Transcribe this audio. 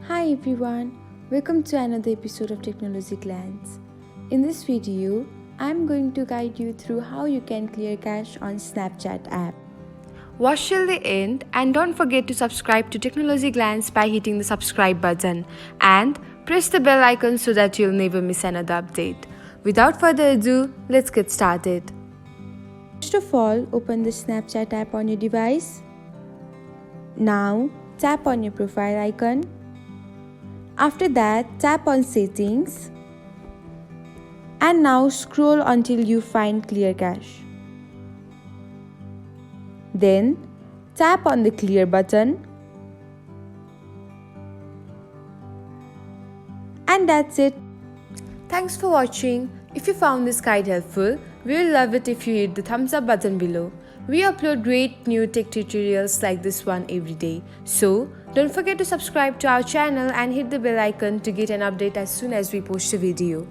Hi everyone, welcome to another episode of Technologyglance. In this video, I'm going to guide you through how you can clear cache on Snapchat app. Watch till the end and don't forget to subscribe to Technologyglance by hitting the subscribe button and press the bell icon so that you'll never miss another update. Without further ado, let's get started. First of all, open the Snapchat app on your device. Now, tap on your profile icon. After that, tap on Settings and now scroll until you find Clear Cache. Then, tap on the Clear button and that's it. Thanks for watching. If you found this guide helpful, we will love it if you hit the thumbs up button below. We upload great new tech tutorials like this one every day. So, don't forget to subscribe to our channel and hit the bell icon to get an update as soon as we post a video.